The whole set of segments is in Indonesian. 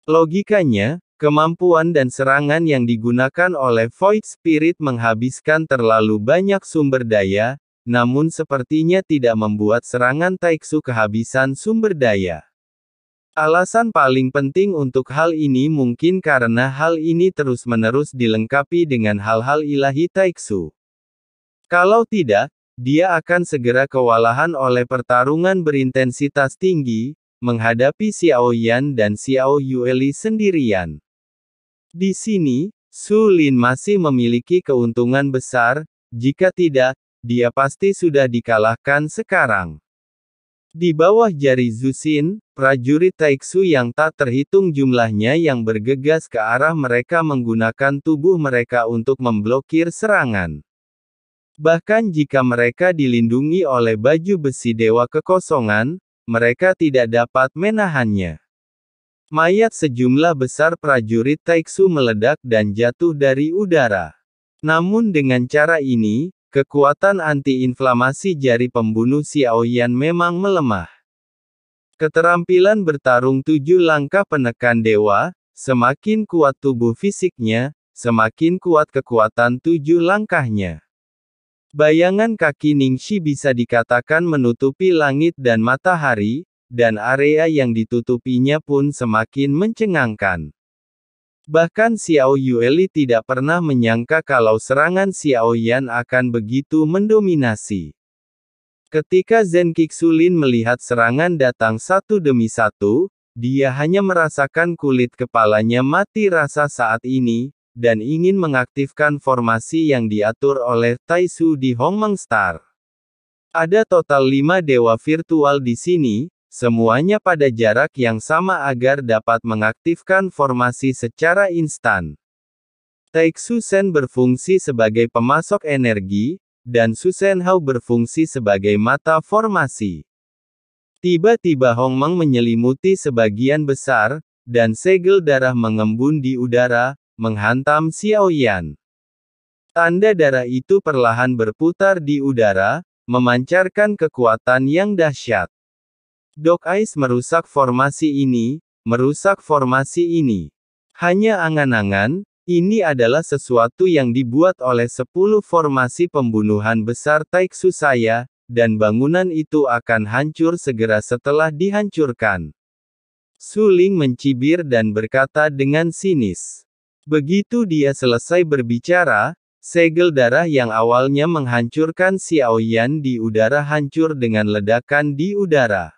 Logikanya, kemampuan dan serangan yang digunakan oleh Void Spirit menghabiskan terlalu banyak sumber daya, namun sepertinya tidak membuat serangan Taiksu kehabisan sumber daya. Alasan paling penting untuk hal ini mungkin karena hal ini terus-menerus dilengkapi dengan hal-hal ilahi Taiksu. Kalau tidak, dia akan segera kewalahan oleh pertarungan berintensitas tinggi, menghadapi Xiao Yan dan Xiao Yueli sendirian. Di sini, Su Lin masih memiliki keuntungan besar, jika tidak, dia pasti sudah dikalahkan sekarang. Di bawah jari Zuxin, prajurit Taiksu yang tak terhitung jumlahnya yang bergegas ke arah mereka menggunakan tubuh mereka untuk memblokir serangan. Bahkan jika mereka dilindungi oleh baju besi Dewa Kekosongan, mereka tidak dapat menahannya. Mayat sejumlah besar prajurit Taiksu meledak dan jatuh dari udara. Namun dengan cara ini, kekuatan anti-inflamasi jari pembunuh Xiao Yan memang melemah. Keterampilan bertarung 7 langkah penekan dewa, semakin kuat tubuh fisiknya, semakin kuat kekuatan 7 langkahnya. Bayangan kaki Ningxi bisa dikatakan menutupi langit dan matahari, dan area yang ditutupinya pun semakin mencengangkan. Bahkan Xiao Yueli tidak pernah menyangka kalau serangan Xiao Yan akan begitu mendominasi. Ketika Zhen Qixulin melihat serangan datang satu demi satu, dia hanya merasakan kulit kepalanya mati rasa saat ini, dan ingin mengaktifkan formasi yang diatur oleh Taisu di Hongmeng Star. Ada total 5 dewa virtual di sini, semuanya pada jarak yang sama agar dapat mengaktifkan formasi secara instan. Taiksu Shen berfungsi sebagai pemasok energi, dan Su Shenhao berfungsi sebagai mata formasi. Tiba-tiba Hongmeng menyelimuti sebagian besar, dan segel darah mengembun di udara, menghantam Xiao Yan. Tanda darah itu perlahan berputar di udara, memancarkan kekuatan yang dahsyat. Dog Eyes merusak formasi ini, merusak formasi ini. Hanya angan-angan, ini adalah sesuatu yang dibuat oleh 10 formasi pembunuhan besar Taiksu saya, dan bangunan itu akan hancur segera setelah dihancurkan. Su Ling mencibir dan berkata dengan sinis. Begitu dia selesai berbicara, segel darah yang awalnya menghancurkan Xiao Yan di udara hancur dengan ledakan di udara.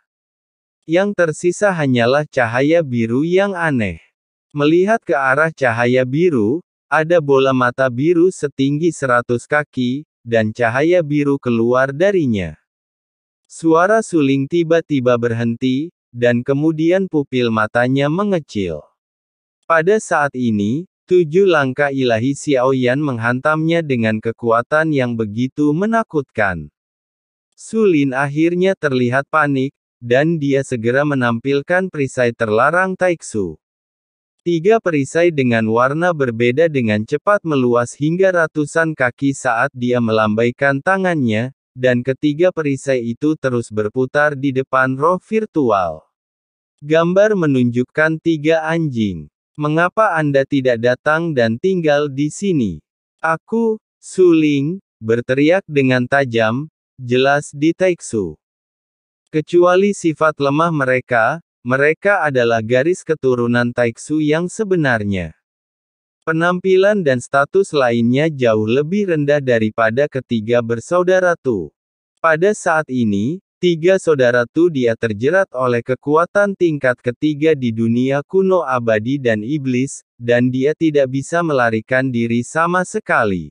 Yang tersisa hanyalah cahaya biru yang aneh. Melihat ke arah cahaya biru, ada bola mata biru setinggi 100 kaki, dan cahaya biru keluar darinya. Suara Su Ling tiba-tiba berhenti, dan kemudian pupil matanya mengecil. Pada saat ini, 7 langkah ilahi Xiao Yan menghantamnya dengan kekuatan yang begitu menakutkan. Su Lin akhirnya terlihat panik, dan dia segera menampilkan perisai terlarang Taiksu. 3 perisai dengan warna berbeda dengan cepat meluas hingga ratusan kaki saat dia melambaikan tangannya, dan ketiga perisai itu terus berputar di depan roh virtual. Gambar menunjukkan 3 anjing. Mengapa Anda tidak datang dan tinggal di sini? Aku, Su Ling, berteriak dengan tajam, jelas di Taiksu. Kecuali sifat lemah mereka, mereka adalah garis keturunan Taiksu yang sebenarnya. Penampilan dan status lainnya jauh lebih rendah daripada ketiga bersaudara Tu. Pada saat ini, 3 saudara Tu dia terjerat oleh kekuatan tingkat ketiga di dunia kuno abadi dan iblis, dan dia tidak bisa melarikan diri sama sekali.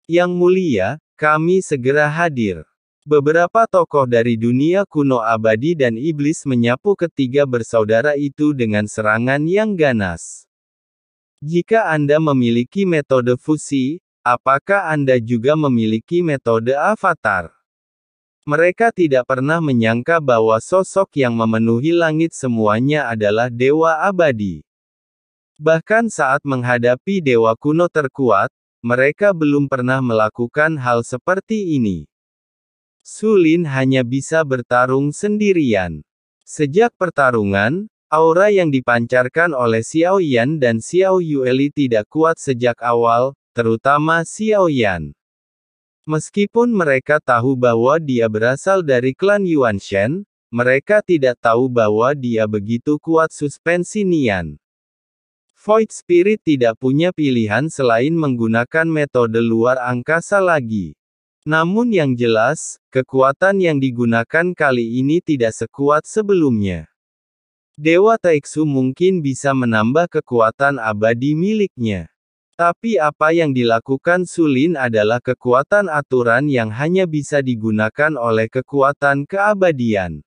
Yang mulia, kami segera hadir. Beberapa tokoh dari dunia kuno abadi dan iblis menyapu ketiga bersaudara itu dengan serangan yang ganas. Jika Anda memiliki metode fusi, apakah Anda juga memiliki metode avatar? Mereka tidak pernah menyangka bahwa sosok yang memenuhi langit semuanya adalah dewa abadi. Bahkan saat menghadapi dewa kuno terkuat, mereka belum pernah melakukan hal seperti ini. Su Lin hanya bisa bertarung sendirian. Sejak pertarungan, Aura yang dipancarkan oleh Xiao Yan dan Xiao Yueli tidak kuat sejak awal, terutama Xiao Yan. Meskipun mereka tahu bahwa dia berasal dari klan Yuanshen, mereka tidak tahu bahwa dia begitu kuat suspensi Nian. Void Spirit tidak punya pilihan selain menggunakan metode luar angkasa lagi. Namun yang jelas, kekuatan yang digunakan kali ini tidak sekuat sebelumnya. Dewa Taiksu mungkin bisa menambah kekuatan abadi miliknya. Tapi apa yang dilakukan Sulin adalah kekuatan aturan yang hanya bisa digunakan oleh kekuatan keabadian.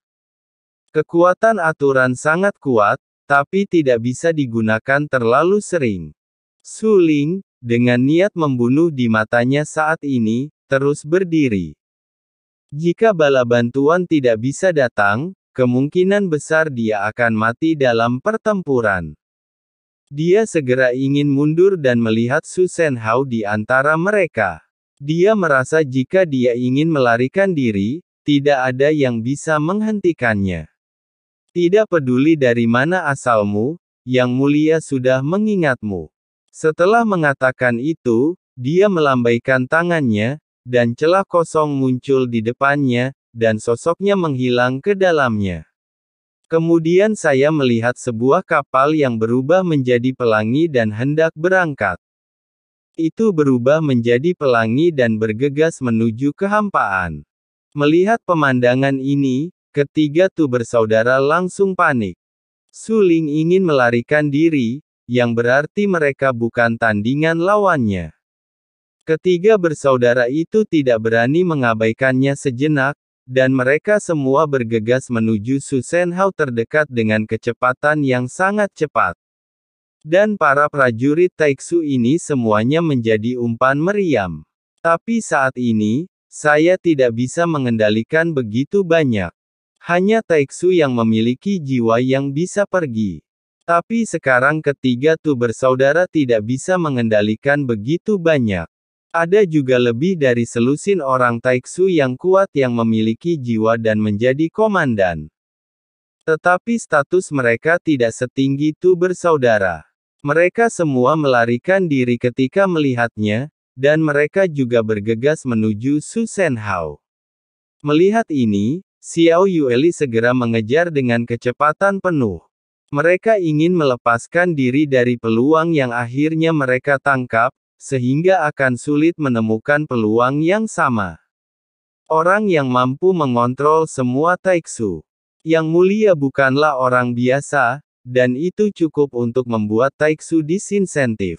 Kekuatan aturan sangat kuat, tapi tidak bisa digunakan terlalu sering. Sulin, dengan niat membunuh di matanya saat ini, terus berdiri. Jika bala bantuan tidak bisa datang, kemungkinan besar dia akan mati dalam pertempuran. Dia segera ingin mundur dan melihat Su Shenhao di antara mereka. Dia merasa jika dia ingin melarikan diri, tidak ada yang bisa menghentikannya. Tidak peduli dari mana asalmu, Yang Mulia sudah mengingatmu. Setelah mengatakan itu, dia melambaikan tangannya, dan celah kosong muncul di depannya, dan sosoknya menghilang ke dalamnya. Kemudian saya melihat sebuah kapal yang berubah menjadi pelangi dan hendak berangkat. Itu berubah menjadi pelangi dan bergegas menuju kehampaan. Melihat pemandangan ini, ketiga bersaudara langsung panik. Suling ingin melarikan diri, yang berarti mereka bukan tandingan lawannya. Ketiga bersaudara itu tidak berani mengabaikannya sejenak, dan mereka semua bergegas menuju Su Shenhao terdekat dengan kecepatan yang sangat cepat. Dan para prajurit Taiksu ini semuanya menjadi umpan meriam. Tapi saat ini, saya tidak bisa mengendalikan begitu banyak. Hanya Taiksu yang memiliki jiwa yang bisa pergi. Tapi sekarang ketiga bersaudara tidak bisa mengendalikan begitu banyak. Ada juga lebih dari selusin orang Taiksu yang kuat yang memiliki jiwa dan menjadi komandan. Tetapi status mereka tidak setinggi bersaudara. Mereka semua melarikan diri ketika melihatnya, dan mereka juga bergegas menuju Su Shenhao. Melihat ini, Xiao Yueli segera mengejar dengan kecepatan penuh. Mereka ingin melepaskan diri dari peluang yang akhirnya mereka tangkap, sehingga akan sulit menemukan peluang yang sama. Orang yang mampu mengontrol semua Taiksu. Yang Mulia bukanlah orang biasa, dan itu cukup untuk membuat Taiksu disinsentif.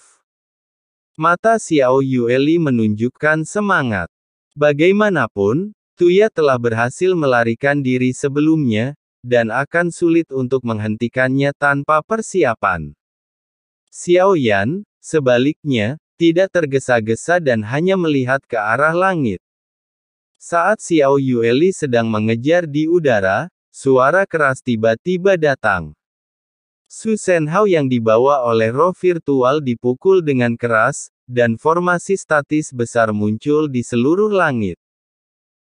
Mata Xiao Yueli menunjukkan semangat. Bagaimanapun, Tuya telah berhasil melarikan diri sebelumnya, dan akan sulit untuk menghentikannya tanpa persiapan. Xiao Yan, sebaliknya, tidak tergesa-gesa dan hanya melihat ke arah langit. Saat Xiao Yueli sedang mengejar di udara, suara keras tiba-tiba datang. Su Shenhao yang dibawa oleh roh virtual dipukul dengan keras, dan formasi statis besar muncul di seluruh langit.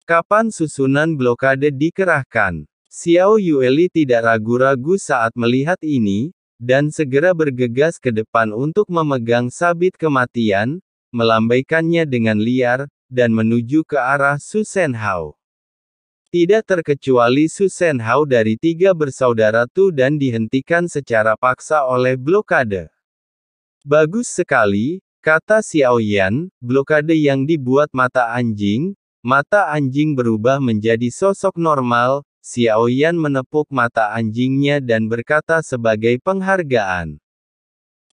Kapan susunan blokade dikerahkan? Xiao Yueli tidak ragu-ragu saat melihat ini, dan segera bergegas ke depan untuk memegang sabit kematian, melambaikannya dengan liar, dan menuju ke arah Su Shenhao. Tidak terkecuali Su Shenhao dari tiga bersaudara dan dihentikan secara paksa oleh blokade. Bagus sekali, kata Xiao Yan, blokade yang dibuat mata anjing berubah menjadi sosok normal. Xiao Yan menepuk mata anjingnya dan berkata sebagai penghargaan.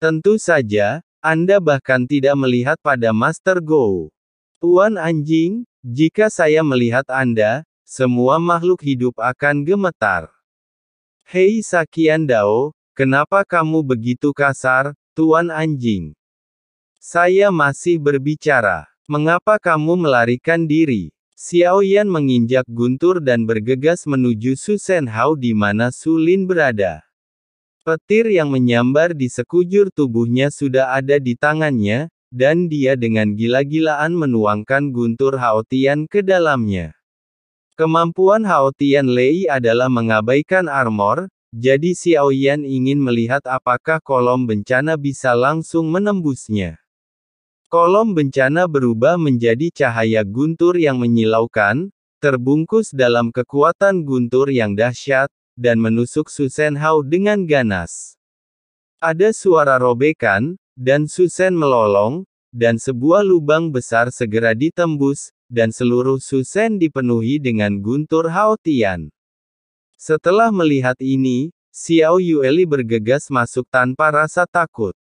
Tentu saja, Anda bahkan tidak melihat pada Master Go. Tuan anjing, jika saya melihat Anda, semua makhluk hidup akan gemetar. Hei Sakian Dao, kenapa kamu begitu kasar, Tuan anjing? Saya masih berbicara. Mengapa kamu melarikan diri? Xiao Yan menginjak guntur dan bergegas menuju Su Shenhao di mana Su Lin berada. Petir yang menyambar di sekujur tubuhnya sudah ada di tangannya, dan dia dengan gila-gilaan menuangkan guntur Haotian ke dalamnya. Kemampuan Haotian Lei adalah mengabaikan armor, Jadi Xiao Yan ingin melihat apakah kolom bencana bisa langsung menembusnya. Kolom bencana berubah menjadi cahaya guntur yang menyilaukan, terbungkus dalam kekuatan guntur yang dahsyat, dan menusuk Su Shen Hao dengan ganas. Ada suara robekan, dan Su Shen melolong, dan sebuah lubang besar segera ditembus, dan seluruh Su Shen dipenuhi dengan guntur Hao Tian. Setelah melihat ini, Xiao Yueli bergegas masuk tanpa rasa takut.